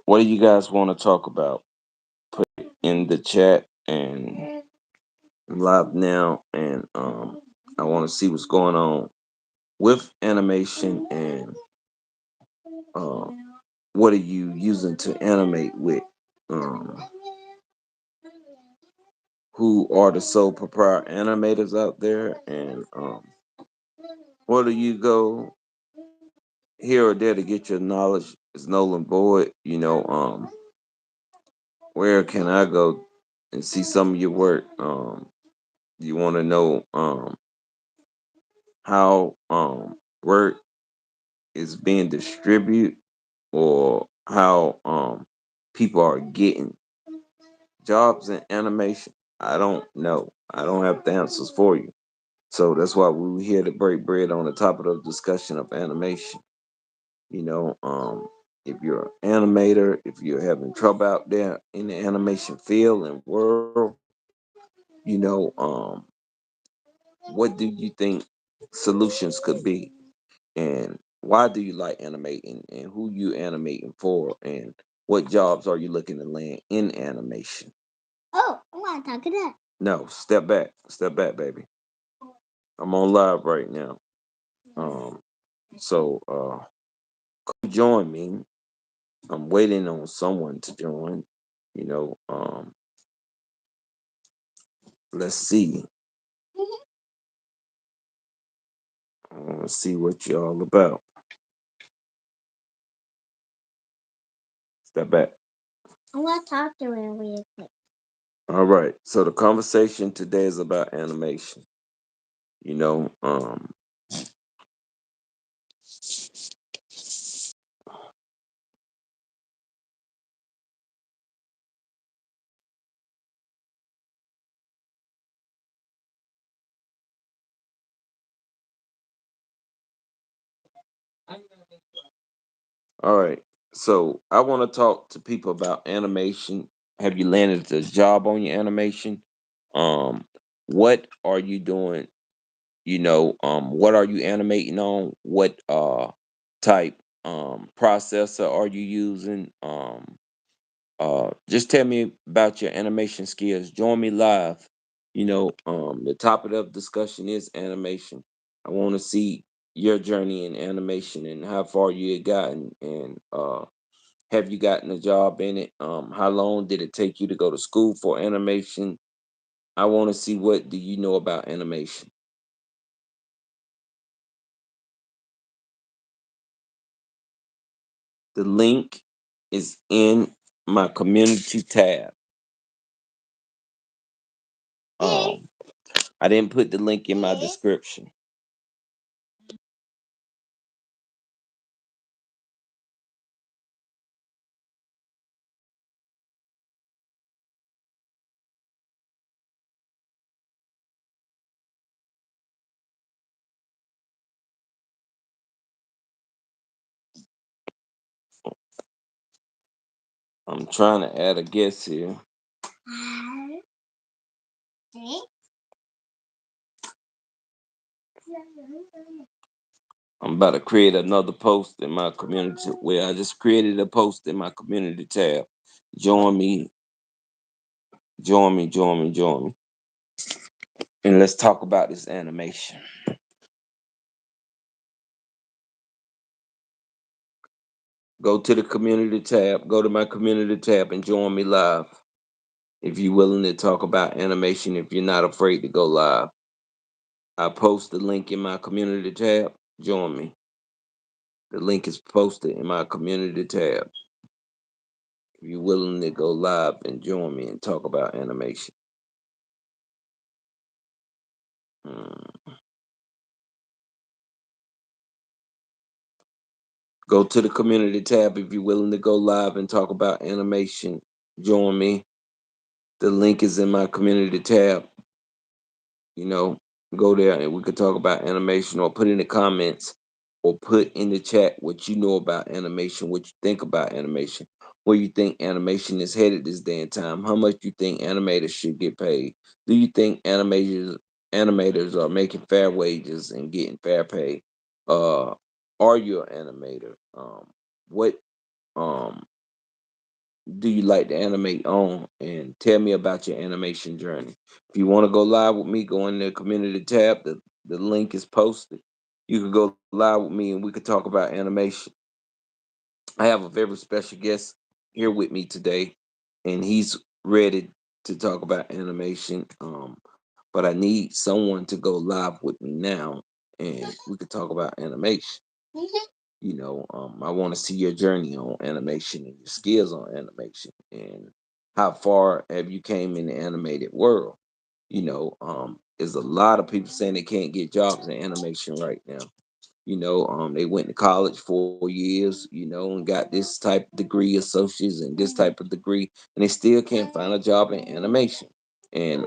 What do you guys want to talk about? Put it in the chat and live now, and I want to see what's going on with animation and um, what are you using to animate with? Um, who are the sole proprietor animators out there, and where do you go here or there to get your knowledge? Is Nolan Boyd, where can I go and see some of your work? You want to know how work is being distributed, or how people are getting jobs in animation? I don't know. I don't have the answers for you. So that's why we were here to break bread on the topic of discussion of animation. You know, if you're an animator, if you're having trouble out there in the animation field and world, you know, what do you think solutions could be? And why do you like animating, and who you animating for, and what jobs are you looking to land in animation? Oh, I want to talk to that. No, step back, baby. I'm on live right now. Um, so come join me. I'm waiting on someone to join. You know, let's see. I want to see what you're all about. Step back. I want to talk to her real quick. All right. So the conversation today is about animation. You know, all right. So I want to talk to people about animation. Have you landed a job on your animation? Um, what are you doing? What are you animating on? What type processor are you using? Just tell me about your animation skills. Join me live. The topic of discussion is animation. I want to see your journey in animation and how far you had gotten, and have you gotten a job in it? How long did it take you to go to school for animation? I want to see, what do you know about animation. The link is in my community tab. Um, I didn't put the link in my description. I'm trying to add a guest here. I'm about to create another post in my community. Where I just created a post in my community tab. Join me, join me. And let's talk about this animation. Go to the community tab, go to my community tab and join me live. If you're willing to talk about animation, if you're not afraid to go live. I post the link in my community tab. Join me. The link is posted in my community tab. If you're willing to go live and join me and talk about animation. Mm. Go to the community tab if you're willing to go live and talk about animation. Join me. The link is in my community tab. You know, go there and we could talk about animation, or put in the comments, or put in the chat what you know about animation, what you think about animation, where you think animation is headed this day and time, how much you think animators should get paid. Do you think animators are making fair wages and getting fair pay? Uh are you an animator? What um do you like to animate on? And tell me about your animation journey. If you want to go live with me, go in the community tab. The link is posted. You can go live with me and we could talk about animation. I have a very special guest here with me today, and he's ready to talk about animation. But I need someone to go live with me now, and we could talk about animation. I want to see your journey on animation and your skills on animation, and how far have you came in the animated world. There's a lot of people saying they can't get jobs in animation right now. They went to college 4 years, and got this type of degree, associates, and this type of degree, and they still can't find a job in animation. And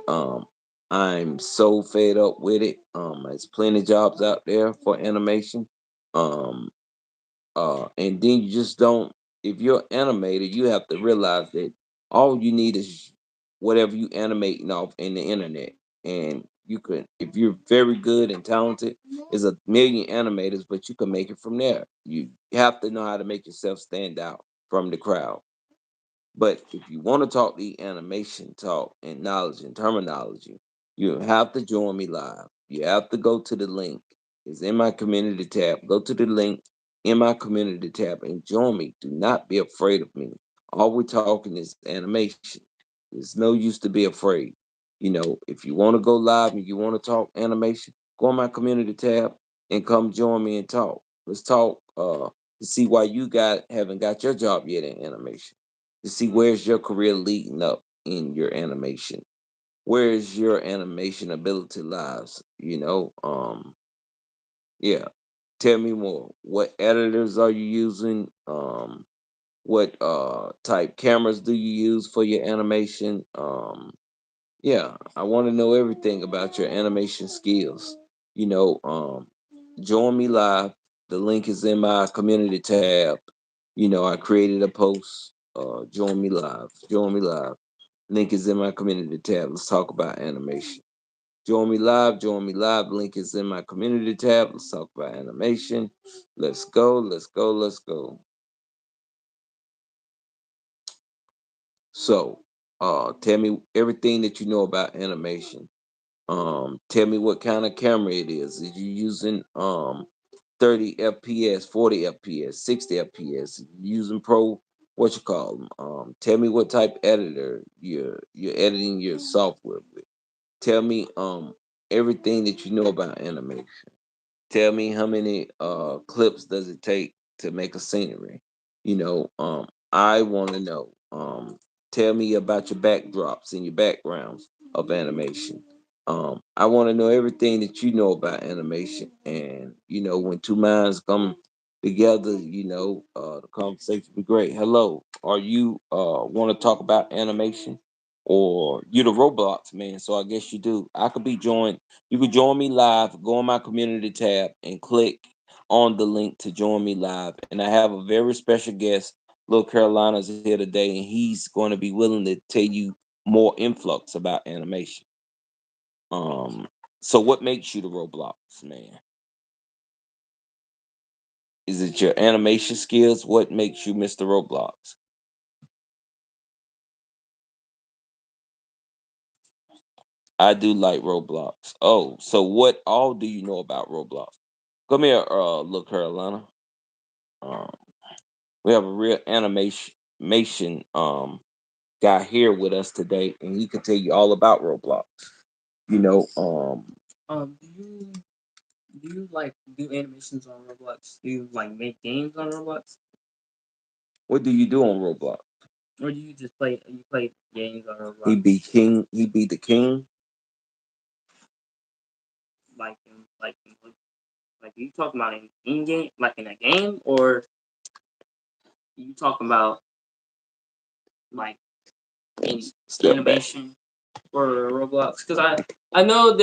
I'm so fed up with it. There's plenty of jobs out there for animation. Um, and then you just don't. If you're animated, you have to realize that all you need is whatever you animating off in the internet, and you can. If you're very good and talented, there's a million animators, but you can make it from there. You have to know how to make yourself stand out from the crowd. But if you want to talk the animation talk and knowledge and terminology, you have to join me live. You have to go to the link. It's in my community tab. Go to the link in my community tab and join me. Do not be afraid of me. All we're talking is animation. There's no use to be afraid. If you want to go live and you want to talk animation, go on my community tab and come join me and talk. Let's talk to see why you haven't got your job yet in animation, to see where's your career leading up in your animation. Where's your animation ability lies? Yeah. Tell me more. What editors are you using? What type cameras do you use for your animation? Yeah, I want to know everything about your animation skills. Join me live. The link is in my community tab. I created a post. Join me live. Join me live. Link is in my community tab. Let's talk about animation. Join me live. Join me live. Link is in my community tab. Let's talk about animation. Let's go. Let's go. Let's go. So, tell me everything that you know about animation. Tell me what kind of camera it is. Is you using 30 FPS, 40 FPS, 60 FPS? Using pro, what you call them? Tell me what type editor you're editing your software with. Tell me everything that you know about animation. Tell me how many clips does it take to make a scenery? I want to know. Tell me about your backdrops and your backgrounds of animation. I want to know everything that you know about animation. And when two minds come together, the conversation will be great. Hello, are you want to talk about animation? Or you the Roblox man, so I guess you do. I could be joined. You could join me live. Go on my community tab and click on the link to join me live. And I have a very special guest. Lil Carolina's here today, and he's going to be willing to tell you more influx about animation. Um, so what makes you the Roblox man? Is it your animation skills? What makes you Mr. Roblox? I do like Roblox. Oh, so what all do you know about Roblox? Come here, look, Carolina. Um, we have a real animation guy here with us today, and he can tell you all about Roblox. You know, um, Do you like do animations on Roblox? Do you like make games on Roblox, what do you do on Roblox? or do you just play games on He Roblox? be king. He be the king. Like you talking about in game, like in a game, or you talking about like in Step back. animation for Roblox? Because I know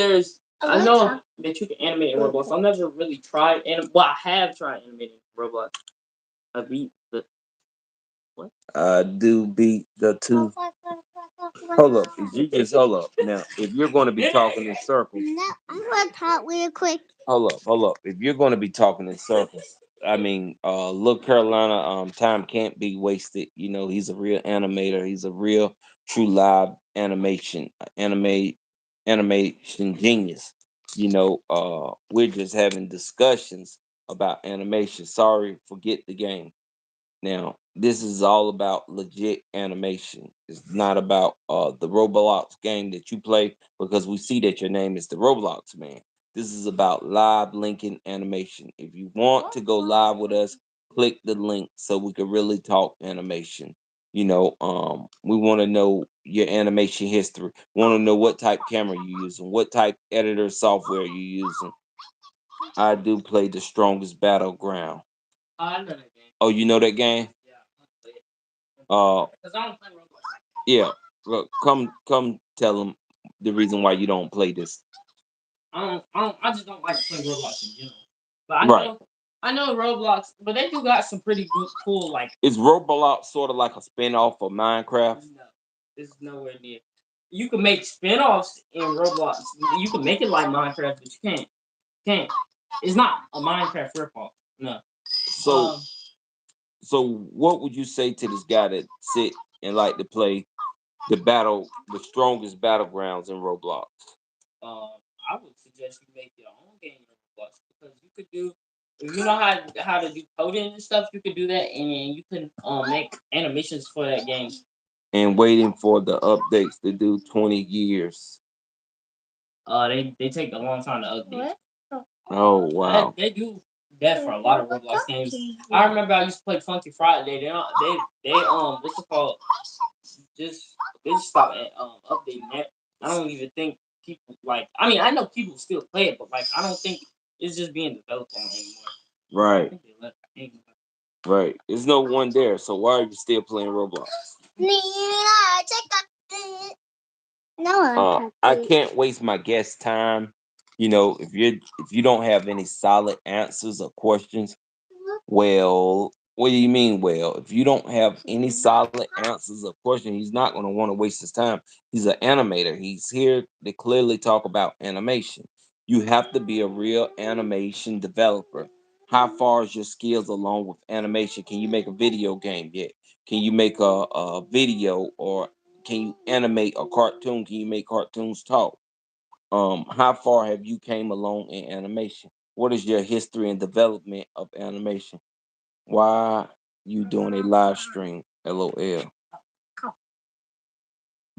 I know that you can animate in Roblox. I've never really tried well, I have tried animating in Roblox. I beat the what? I do beat the two. Hold up. If you just hold up. Now, if you're going to be talking in circles, No, I'm gonna talk real quick. hold up, hold up. If you're going to be talking in circles, I mean, look, Carolina, time can't be wasted. You know, he's a real animator. He's a real true live animation genius. You know, we're just having discussions about animation. Sorry, forget the game. Now, this is all about legit animation. It's not about the Roblox game that you play because we see that your name is the Roblox man. This is about live linking animation. If you want to go live with us, click the link so we can really talk animation. You know, we want to know your animation history. Want to know what type camera you using, what type editor software you using. I do play the strongest battleground. I know that game. Oh, you know that game? Yeah, I play it. Uh, Because I don't play Roblox. yeah. Look, come tell them the reason why you don't play this. I just don't like to play Roblox in general. But I Right. know, I know Roblox, but they do got some pretty good, cool like. Is Roblox sort of like a spin-off of Minecraft? No, this is nowhere near. You can make spin-offs in Roblox. You can make it like Minecraft, but you can't. It's not a Minecraft ripoff. No. So so what would you say to this guy that sit and like to play the strongest battlegrounds in Roblox? I would suggest you make your own game in Roblox because you could do. If you know how to do coding and stuff, you could do that, and you can make animations for that game. And waiting for the updates to do 20 years. They take a long time to update. Oh wow. They do that for a lot of Roblox games. I remember I used to play Funky Friday. They what's it called? They just stopped at updating that. I don't even think people like. I mean, I know people still play it, but like I don't think it's just being developed on anymore. I Right. think they left. Right. There's no one there, so why are you still playing Roblox? No, I can't waste my guest time. You know, if you don't have any solid answers or questions, well, what do you mean? Well, if you don't have any solid answers or questions, he's not going to want to waste his time. He's an animator. He's here to clearly talk about animation. You have to be a real animation developer. How far is your skills along with animation? Can you make a video game yet? Can you make a video or can you animate a cartoon? Can you make cartoons talk? How far have you came along in animation? What is your history and development of animation? Why you doing a live stream? LOL.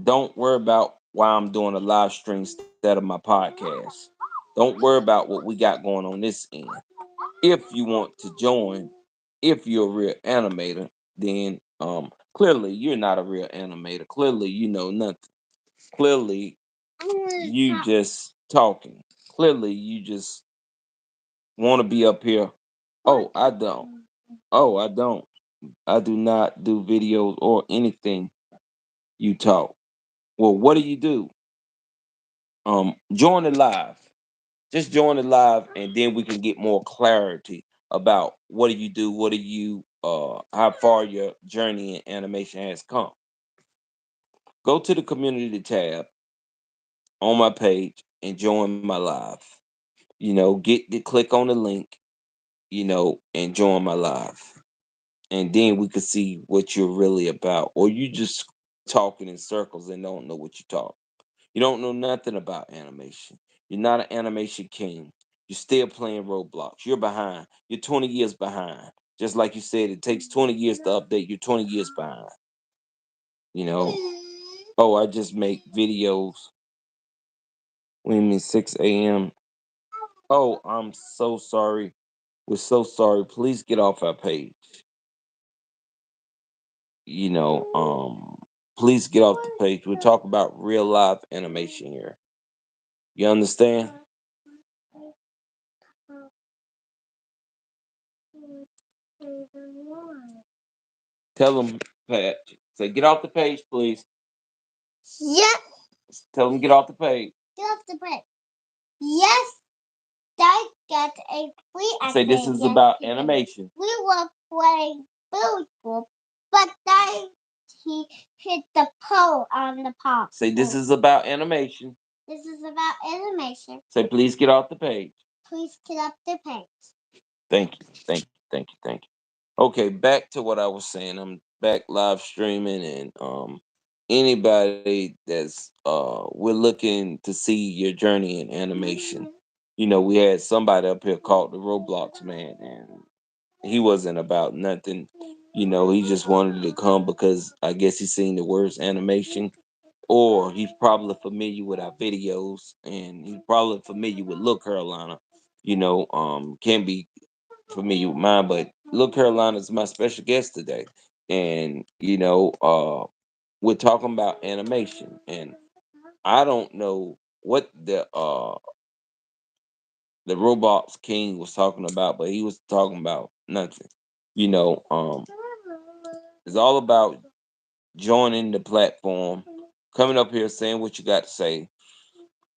Don't worry about why I'm doing a live stream instead of my podcast. Don't worry about what we got going on this end. If you want to join, if you're a real animator, then clearly you're not a real animator. Clearly you know nothing. Clearly you just talking. Clearly you just want to be up here. Oh, I don't. Oh, I don't. I do not do videos or anything you talk. Well, what do you do? Join the live. Just join the live and then we can get more clarity about what do you do, what do you how far your journey in animation has come. Go to the community tab on my page and join my live. You know, get to click on the link, you know, and join my live. And then we could see what you're really about. Or you just talking in circles and don't know what you talk. You don't know nothing about animation. You're not an animation king. You're still playing Roblox. You're behind. You're 20 years behind. Just like you said, it takes 20 years to update. You're 20 years behind. You know. Oh, I just make videos. What do you mean 6 a.m.? Oh, I'm so sorry. We're so sorry. Please get off our page. You know, please get off the page. We're talking about real life animation here. You understand? Tell them, Pat. Say, get off the page, please. Yes, Tell them get off the page. get off the break. Yes, I get a free Say this is about animation. We were playing football, but then he hit the pole on the pop. Say this is about animation. This is about animation. Say please get off the page. Please get off the page. Thank you. Thank you. thank you, thank you. Okay, back to what I was saying. I'm back live streaming, and anybody that's we're looking to see your journey in animation. You know, we had somebody up here called the Roblox man, and he wasn't about nothing. You know, he just wanted to come because I guess he's seen the worst animation, or he's probably familiar with our videos, and he's probably familiar with Look Carolina. You know, can be familiar with mine, but Look Carolina is my special guest today, and we're talking about animation, and I don't know what the Roblox King was talking about, but he was talking about nothing. You know, it's all about joining the platform, coming up here, saying what you got to say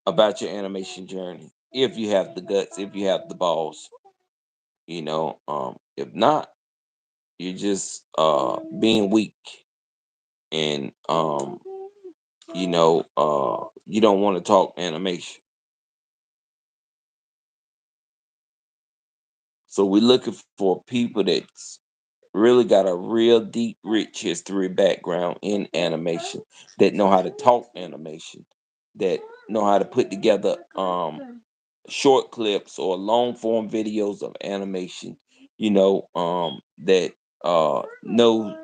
about your animation journey. If you have the guts, if you have the balls, if not, you're just being weak, and you don't want to talk animation. So we're looking for people that's really got a real deep, rich history background in animation, that know how to talk animation, that know how to put together short clips or long form videos of animation, that know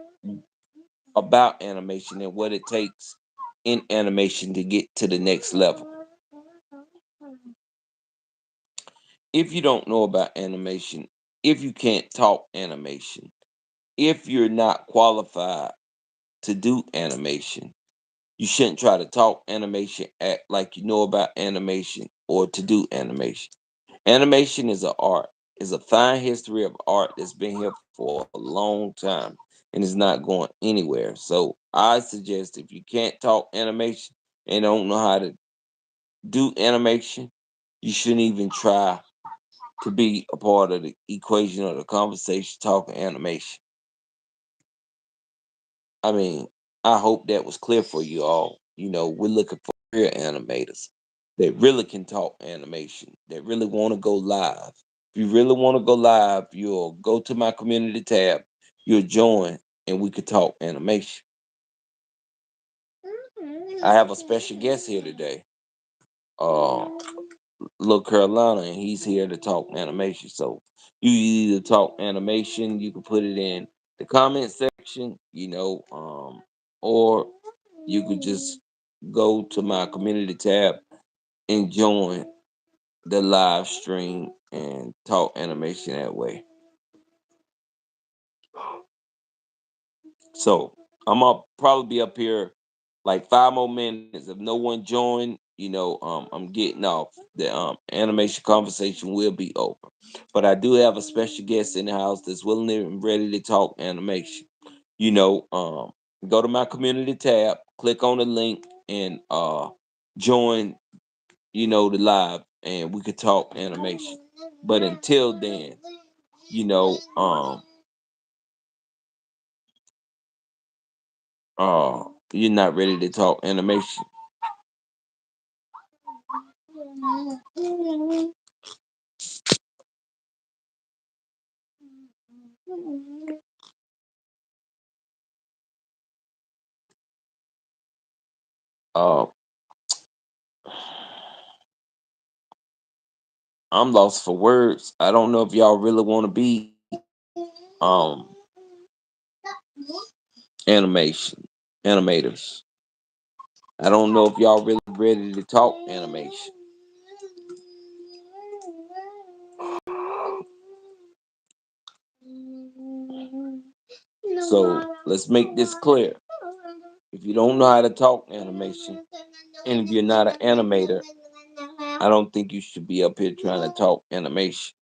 about animation and what it takes in animation to get to the next level. If you don't know about animation, if you can't talk animation, if you're not qualified to do animation, you shouldn't try to talk animation, act like you know about animation, or to do animation. Animation is an art, is a fine history of art that's been here for a long time and is not going anywhere. So I suggest, if you can't talk animation and don't know how to do animation, you shouldn't even try to be a part of the equation or the conversation talking animation. I mean, I hope that was clear for you all. You know, we're looking for real animators that really can talk animation, that really want to go live. If you really want to go live, you'll go to my community tab, you'll join, and we could talk animation. I have a special guest here today, uh, Look Carolina, and he's here to talk animation. So you either talk animation, you can put it in the comment section, or you could just go to my community tab and join the live stream and talk animation that way. So I'm up probably be up here like 5 more minutes. If no one joined, I'm getting off. The animation conversation will be over. But I do have a special guest in the house that's willing and ready to talk animation. You know, go to my community tab, click on the link, and join, the live, and we could talk animation. But until then, you know, um, you're not ready to talk animation. Uh, I'm lost for words. I don't know if y'all really want to be um animation animators. I don't know if y'all really ready to talk animation. So let's make this clear. If you don't know how to talk animation, and if you're not an animator, I don't think you should be up here trying to talk animation.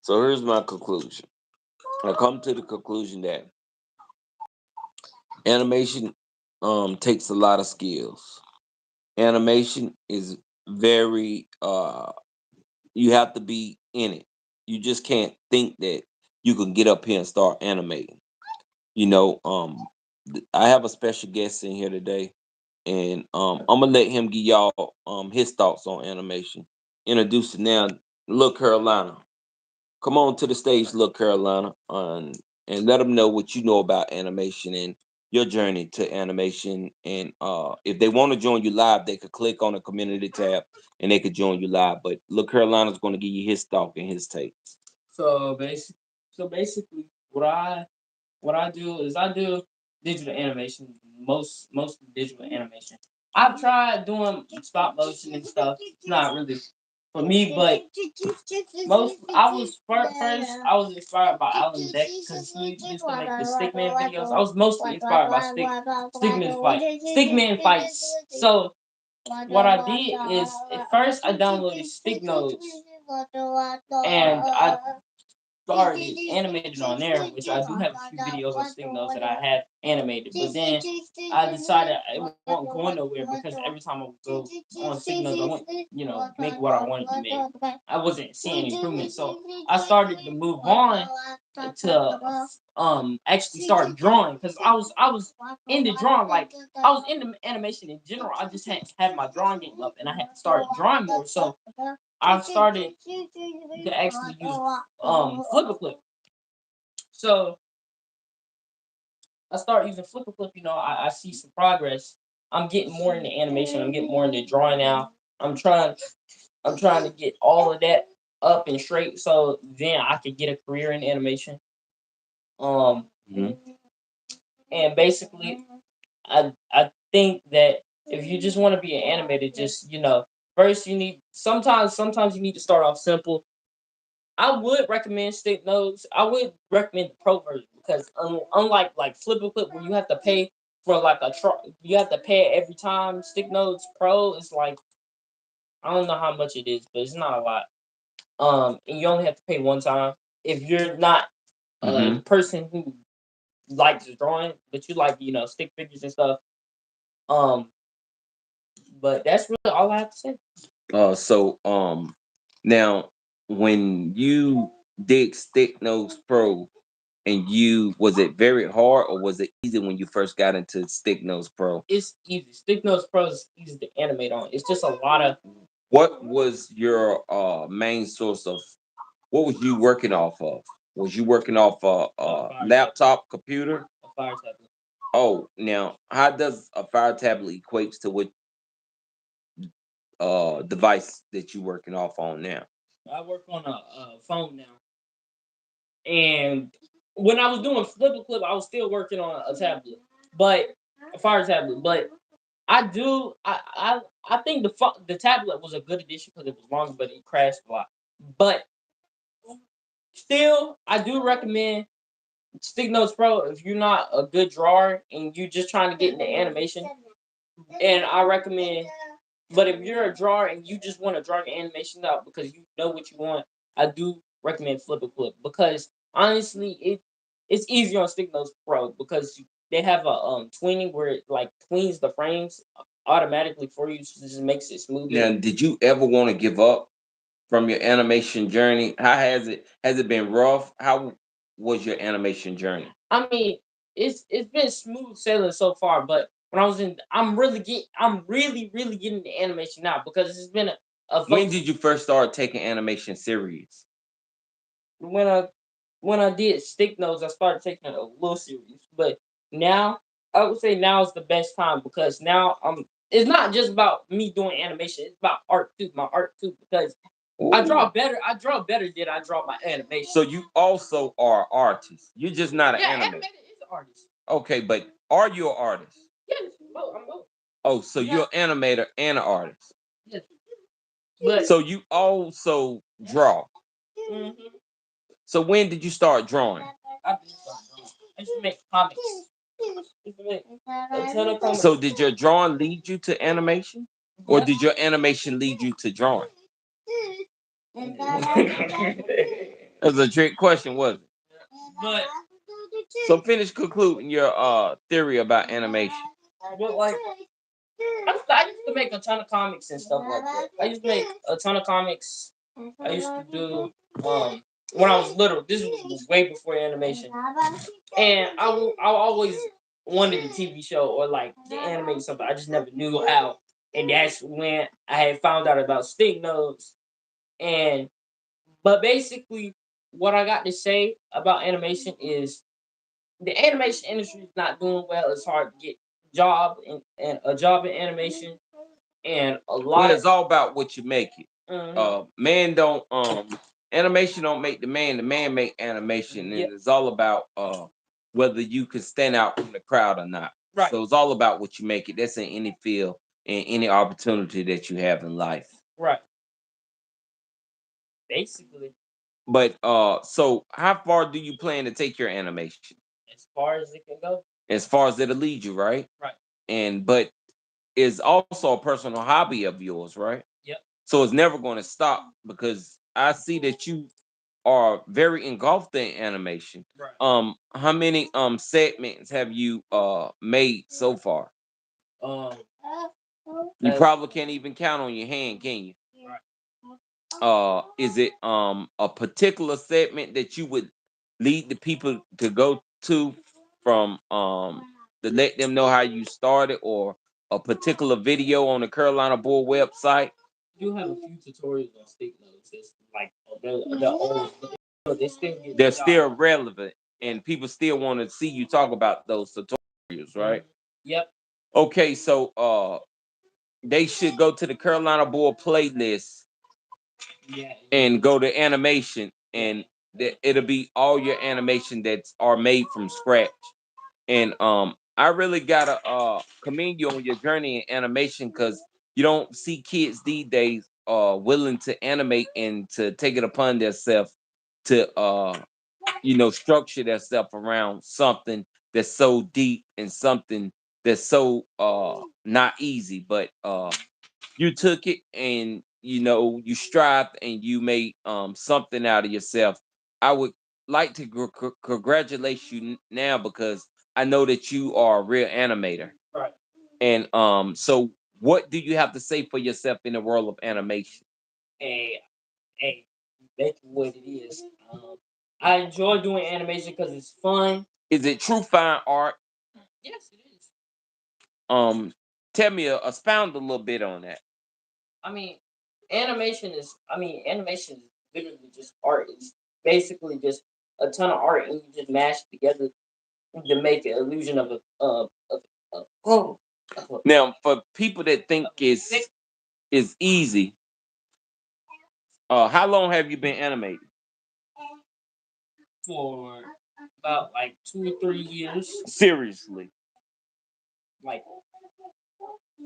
So here's my conclusion. I come to the conclusion that animation takes a lot of skills. Animation is very you have to be in it. You just can't think that you can get up here and start animating. You know, I have a special guest in here today, and I'm gonna let him give y'all his thoughts on animation. Introducing now, Look Carolina. Come on to the stage, Look Carolina, and let them know what you know about animation and your journey to animation. And if they want to join you live, they could click on the community tab and they could join you live. But Look Carolina's going to give you his thought and his take. So basically, what I do is I do digital animation, most digital animation. I've tried doing stop motion and stuff. It's not really for me, but most first I was inspired by Alan Beck because he used to make the Stickman videos. I was mostly inspired by Stickman fights. So what I did is at first I downloaded Stick Nodes and I started animated on there, which I do have a few videos on Stick Notes that I have animated. But then I decided it wasn't going nowhere because every time I would go on Stick Notes, I wouldn't, make what I wanted to make. I wasn't seeing improvement, so I started to move on to actually start drawing because I was into drawing, like I was into animation in general. I just had to have my drawing game up and I had to start drawing more. So I started to actually use Flipper Clip. So I start using Flipper Clip. I see some progress. I'm getting more into animation. I'm getting more into drawing now. I'm trying to get all of that up and straight so then I could get a career in animation. Um, Mhm. and basically, I think that if you just want to be an animator, just first you need sometimes you need to start off simple. I would recommend Stick Notes. I would recommend the Pro version because unlike like Flipper Clip where you have to pay for like you have to pay it every time. Stick Notes Pro is like I don't know how much it is, but it's not a lot. And you only have to pay one time if you're not a Mhm. person who likes drawing, but you like stick figures and stuff. Um, but that's really all I have to say. So now when you did Stick Nose Pro and you was it very hard or was it easy when you first got into Stick Nose Pro? It's easy. Stick Notes Pro is easy to animate on. It's just a lot of What was your main source of what was you working off of? Was you working off a fire laptop computer? a fire tablet. Oh, now how does a Fire tablet equates to what device that you working off on now? I work on a phone now, and when I was doing Flipper Clip, I was still working on a tablet, but a fire tablet. But I do, I think the tablet was a good addition because it was longer, but it crashed a lot. But still, I do recommend Stick Notes Pro if you're not a good drawer and you're just trying to get into animation. And I recommend, but if you're a drawer and you just want to draw your animation out because you know what you want, I do recommend Flipper Clip because honestly, it's easier on Stick Notes Pro because they have a tweening where it like tweens the frames automatically for you, so it just makes it smoother. Now, did you ever want to give up from your animation journey? How has it been rough? How was your animation journey? I mean, it's been smooth sailing so far, but when I was in, I'm really getting into animation now because it's been a When did you first start taking animation serious? when I when I did Stick Notes, I started taking it a little serious. But now I would say now is the best time because now it's not just about me doing animation, it's about art too, my art too, because Ooh. I draw better than I draw my animation. So you also are artist. You're just not an Yeah, animator. animated is an artist. Okay, but are you an artist? Yes, I'm both. Oh, so you're an animator and an artist. Yes. But So you also draw. mhm, So when did you start drawing? I used to make comics. I used to make a ton of comics. So did your drawing lead you to animation? Or did your animation lead you to drawing? That was a trick question, wasn't it? But So finish concluding your theory about animation. like I used to make a ton of comics and stuff like that. I used to make a ton of comics. I used to do when I was little. This was way before animation, and I always wanted a TV show or like to animate something. I just never knew how, and that's when I had found out about stick notes. And but basically, what I got to say about animation is the animation industry is not doing well. It's hard to get and a job in animation, and a Well, lot of it's all about what you make it. mhm, Man don't animation don't make the man make animation, yeah, and it's all about whether you can stand out from the crowd or not. right, So it's all about what you make it. That's in any field and any opportunity that you have in life. right. Basically, But so how far do you plan to take your animation? as far as it can go, As far as it'll lead you, right? right. And but is also a personal hobby of yours, right? Yep. So it's never going to stop because I see that you are very engulfed in animation. Right. How many segments have you made so far? Um, You as probably can't even count on your hand, can you? right. Is it a particular segment that you would lead the people to go to from to let them know how you started, or a particular video on the Carolina Bull website? You have a few tutorials on stick notes. It's like the old, but they still get the They're job. still relevant and people still want to see you talk about those tutorials, right? Mhm. Yep. Okay, so they should go to the Carolina Bull playlist Yeah. and go to animation, Yeah. and it'll be all your animation that are made from scratch. And I really gotta commend you on your journey in animation, because you don't see kids these days willing to animate and to take it upon themselves to structure themselves around something that's so deep and something that's so not easy. But you took it, and you strived and you made something out of yourself. I would like to congratulate you now, because I know that you are a real animator. Right. And so what do you have to say for yourself in the world of animation? Hey, hey, that's what it is. I enjoy doing animation because it's fun. Is it true fine art? Yes, it is. um Tell me, expound a little bit on that. I mean, animation is literally just art. It's basically just a ton of art, and you just mash it together to make an illusion of oh, Now, for people that think thick is easy, how long have you been animating? for about like 2 or 3 years. Seriously. Like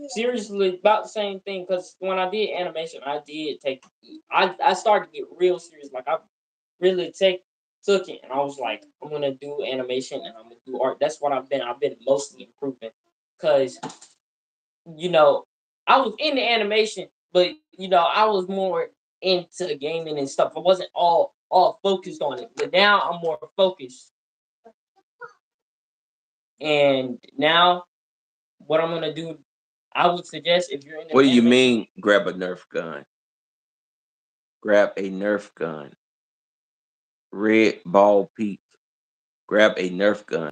seriously, about the same thing. Because when I did animation, I started to get real serious. Like I really took it, and I was like, I'm gonna do animation and I'm gonna do art. That's what I've been. I've been mostly improving, because you know I was into animation, but I was more into gaming and stuff. I wasn't all focused on it, but now I'm more focused. And now what I'm gonna do, I would suggest if you're into What do you animation, mean grab a Nerf gun? Grab a Nerf gun. Red ball peak. Grab a Nerf gun.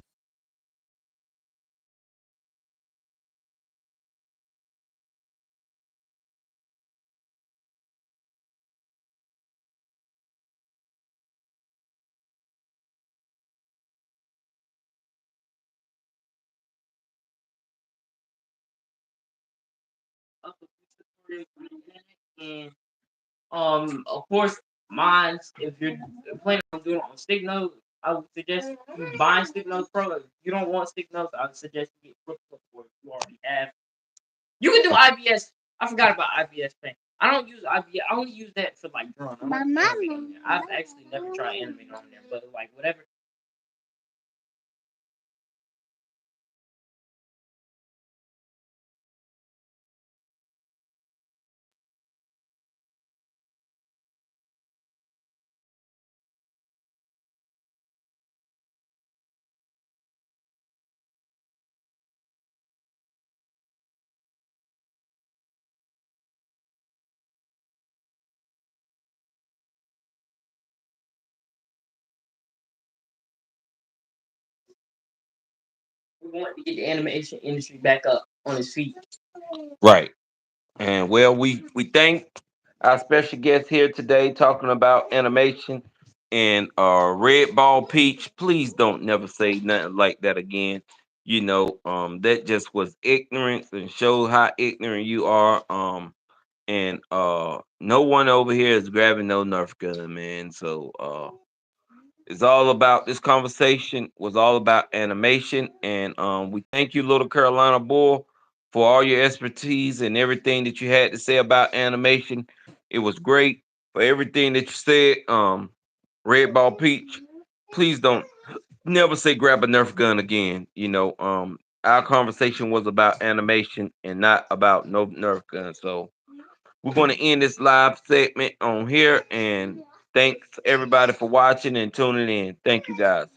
up a few tutorials on the internet, and of course, mine. If you're planning on doing it on stick notes, I would suggest you buying stick notes pro. If you don't want stick notes, I would suggest you get flip or if you already have. You can do IBS. I forgot about IBS paint. I don't use IBS. I only use that for like drawing. I don't animate on there. I've actually never tried animating on there, but like whatever we want to get the animation industry back up on its feet. Right. And well, we thank our special guest here today talking about animation and Red Ball Peach. Please don't never say nothing like that again. That just was ignorance and show how ignorant you are. And no one over here is grabbing no Nerf gun, man. So it's all about this conversation was all about animation, and we thank you, Little Carolina Bull, for all your expertise and everything that you had to say about animation. It was great for everything that you said. Red Ball Peach, please don't never say grab a Nerf gun again. Our conversation was about animation and not about no Nerf gun. So we're going to end this live segment on here, and thanks everybody for watching and tuning in. Thank you guys.